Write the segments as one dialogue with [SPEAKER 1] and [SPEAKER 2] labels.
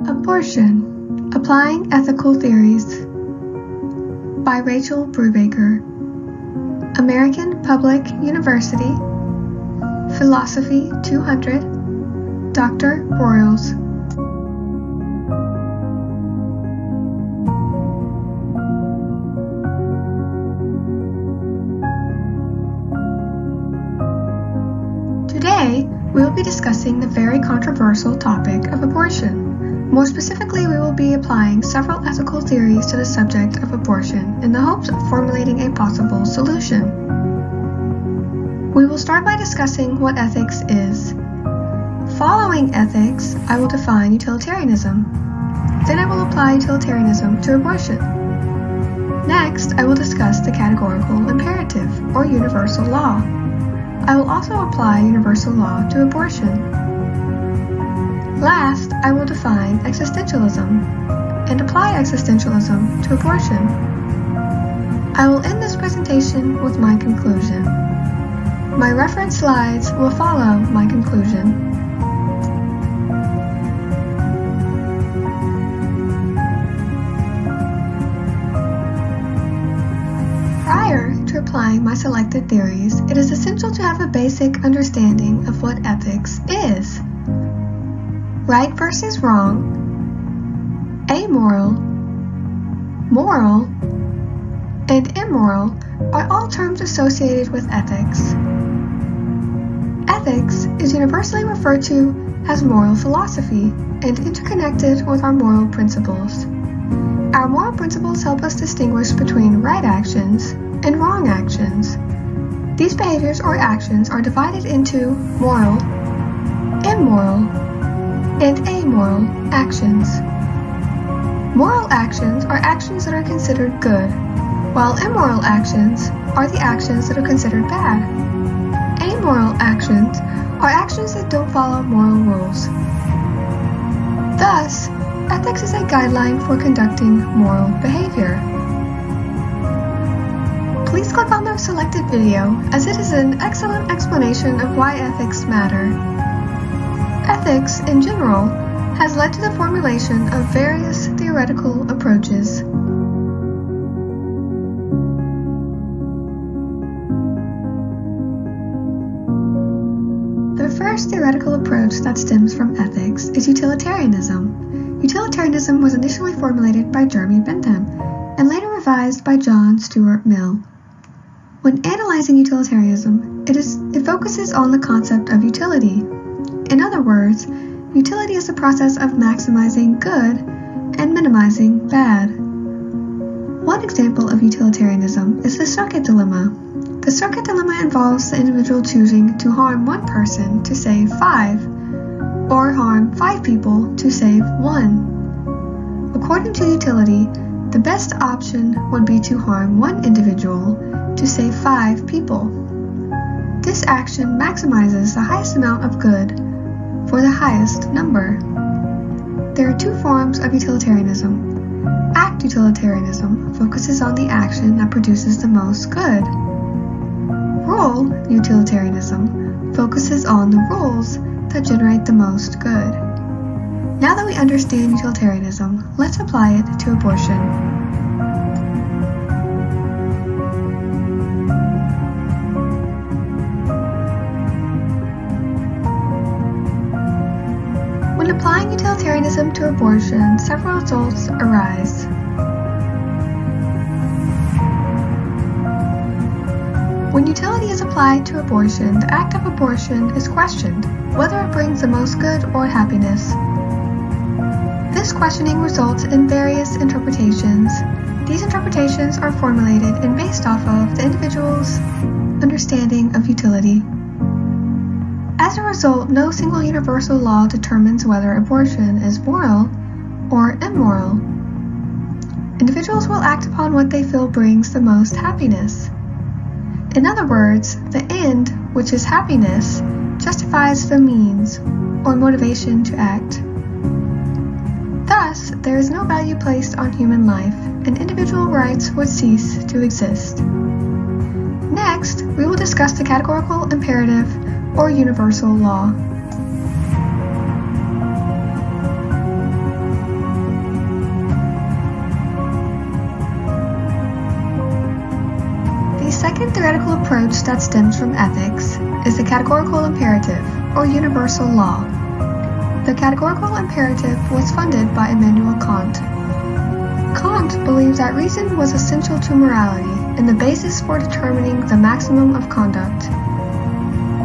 [SPEAKER 1] Abortion: Applying Ethical Theories by Rachel Brubaker, American Public University, Philosophy 200, Dr. Broyles. Today, we will be discussing the very controversial topic of abortion. More specifically, we will be applying several ethical theories to the subject of abortion in the hopes of formulating a possible solution. We will start by discussing what ethics is. Following ethics, I will define utilitarianism. Then I will apply utilitarianism to abortion. Next, I will discuss the categorical imperative, or universal law. I will also apply universal law to abortion. Last, I will define existentialism and apply existentialism to abortion. I will end this presentation with my conclusion. My reference slides will follow my conclusion. Prior to applying my selected theories, it is essential to have a basic understanding of what ethics is. Right versus wrong, amoral, moral, and immoral are all terms associated with ethics. Ethics is universally referred to as moral philosophy and interconnected with our moral principles. Our moral principles help us distinguish between right actions and wrong actions. These behaviors or actions are divided into moral, immoral, and amoral actions. Moral actions are actions that are considered good, while immoral actions are the actions that are considered bad. Amoral actions are actions that don't follow moral rules. Thus, ethics is a guideline for conducting moral behavior. Please click on the selected video, as it is an excellent explanation of why ethics matter. Ethics, in general, has led to the formulation of various theoretical approaches. The first theoretical approach that stems from ethics is utilitarianism. Utilitarianism was initially formulated by Jeremy Bentham and later revised by John Stuart Mill. When analyzing utilitarianism, it focuses on the concept of utility. In other words, utility is the process of maximizing good and minimizing bad. One example of utilitarianism is the circuit dilemma. The circuit dilemma involves the individual choosing to harm one person to save 5, or harm 5 people to save 1. According to utility, the best option would be to harm one individual to save 5 people. This action maximizes the highest amount of good for the highest number. There are 2 forms of utilitarianism. Act utilitarianism focuses on the action that produces the most good. Rule utilitarianism focuses on the rules that generate the most good. Now that we understand utilitarianism, let's apply it to abortion. When applying utilitarianism to abortion, several results arise. When utility is applied to abortion, the act of abortion is questioned, whether it brings the most good or happiness. This questioning results in various interpretations. These interpretations are formulated and based off of the individual's understanding of utility. As a result, no single universal law determines whether abortion is moral or immoral. Individuals will act upon what they feel brings the most happiness. In other words, the end, which is happiness, justifies the means or motivation to act. Thus, there is no value placed on human life, and individual rights would cease to exist. Next, we will discuss the categorical imperative or universal law. The second theoretical approach that stems from ethics is the categorical imperative or universal law. The categorical imperative was funded by Immanuel Kant. Kant believed that reason was essential to morality and the basis for determining the maximum of conduct.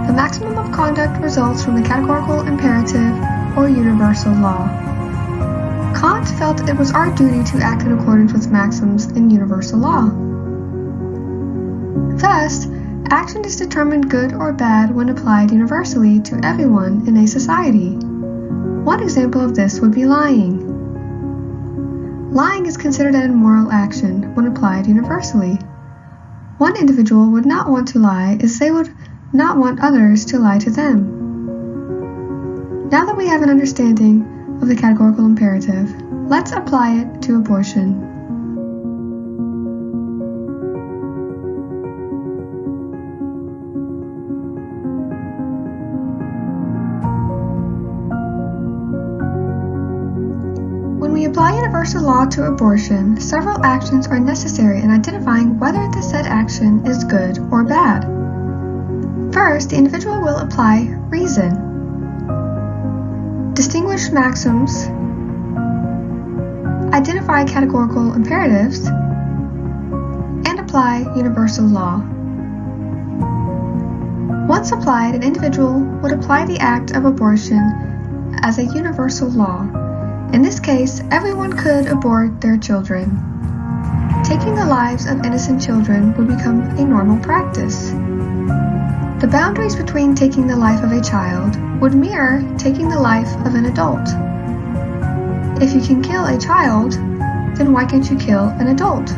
[SPEAKER 1] The maximum of conduct results from the categorical imperative or universal law. Kant felt it was our duty to act in accordance with maxims in universal law. Thus, action is determined good or bad when applied universally to everyone in a society. One example of this would be lying. Lying is considered an immoral action when applied universally. One individual would not want to lie as they would not want others to lie to them. Now that we have an understanding of the categorical imperative, let's apply it to abortion. When we apply universal law to abortion, several actions are necessary in identifying whether the said action is good or bad. First, the individual will apply reason, distinguish maxims, identify categorical imperatives, and apply universal law. Once applied, an individual would apply the act of abortion as a universal law. In this case, everyone could abort their children. Taking the lives of innocent children would become a normal practice. The boundaries between taking the life of a child would mirror taking the life of an adult. If you can kill a child, then why can't you kill an adult?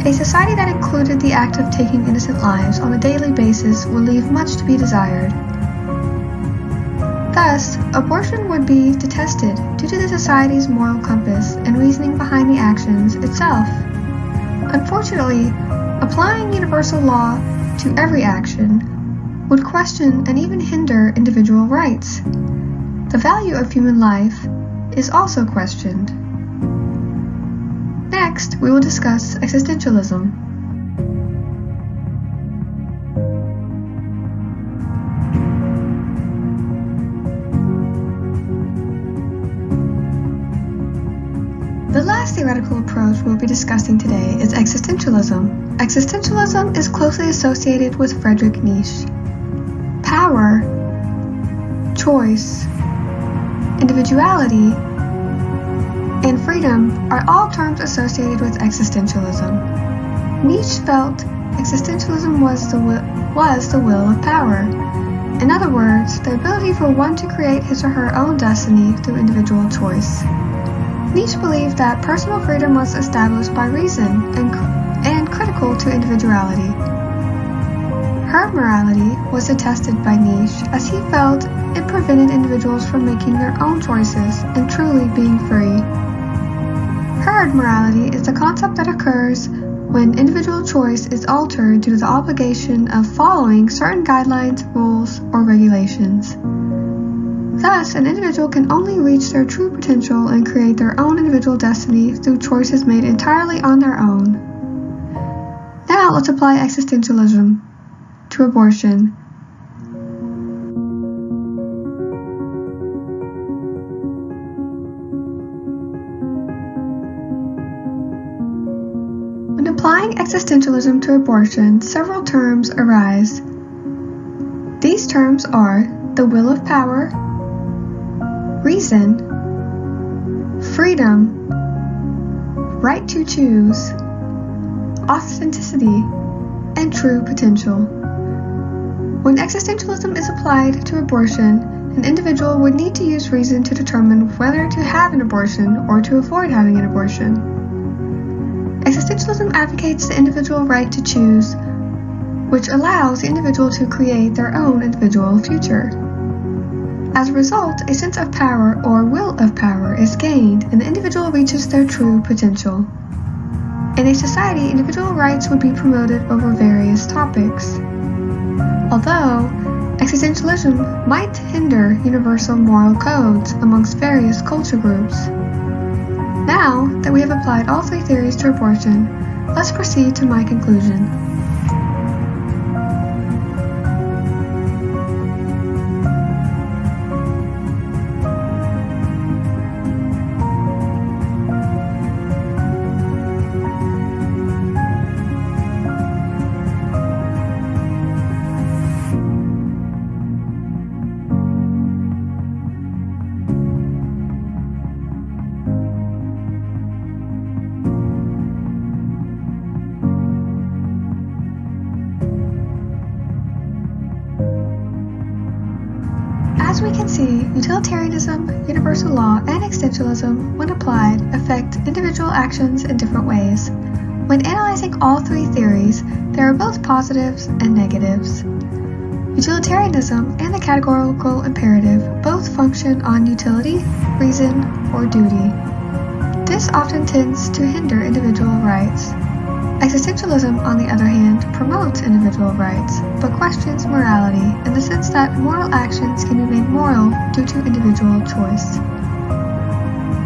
[SPEAKER 1] A society that included the act of taking innocent lives on a daily basis would leave much to be desired. Thus, abortion would be detested due to the society's moral compass and reasoning behind the actions itself. Unfortunately, applying universal law to every action would question and even hinder individual rights. The value of human life is also questioned. Next, we will discuss existentialism. The last theoretical approach we'll be discussing today is existentialism. Existentialism is closely associated with Friedrich Nietzsche. Power, choice, individuality, and freedom are all terms associated with existentialism. Nietzsche felt existentialism was the will of power. In other words, the ability for one to create his or her own destiny through individual choice. Nietzsche believed that personal freedom was established by reason and critical to individuality. Herd morality was detested by Nietzsche as he felt it prevented individuals from making their own choices and truly being free. Herd morality is a concept that occurs when individual choice is altered due to the obligation of following certain guidelines, rules, or regulations. Thus, an individual can only reach their true potential and create their own individual destiny through choices made entirely on their own. Now, let's apply existentialism to abortion. When applying existentialism to abortion, several terms arise. These terms are the will of power, reason, freedom, right to choose, authenticity, and true potential. When existentialism is applied to abortion, an individual would need to use reason to determine whether to have an abortion or to avoid having an abortion. Existentialism advocates the individual right to choose, which allows the individual to create their own individual future. As a result, a sense of power or will of power is gained and the individual reaches their true potential. In a society, individual rights would be promoted over various topics. Although, existentialism might hinder universal moral codes amongst various culture groups. Now that we have applied all three theories to abortion, let's proceed to my conclusion. As we can see, utilitarianism, universal law, and existentialism, when applied, affect individual actions in different ways. When analyzing all three theories, there are both positives and negatives. Utilitarianism and the categorical imperative both function on utility, reason, or duty. This often tends to hinder individual rights. Existentialism, on the other hand, promotes individual rights, but questions morality in the sense that moral actions can be made moral due to individual choice.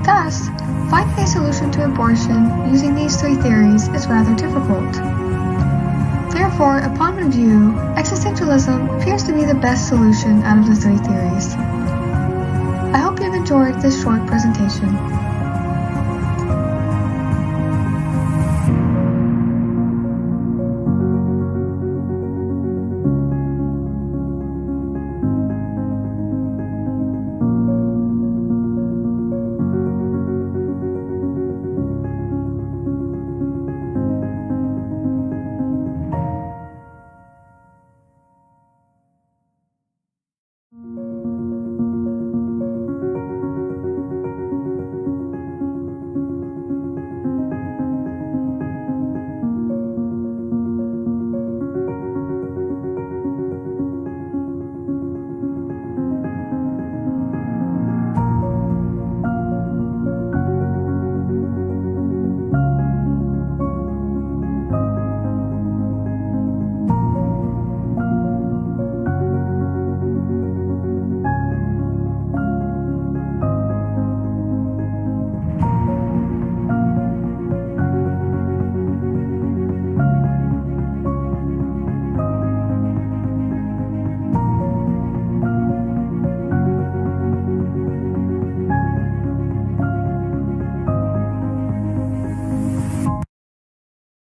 [SPEAKER 1] Thus, finding a solution to abortion using these three theories is rather difficult. Therefore, upon review, existentialism appears to be the best solution out of the three theories. I hope you've enjoyed this short presentation.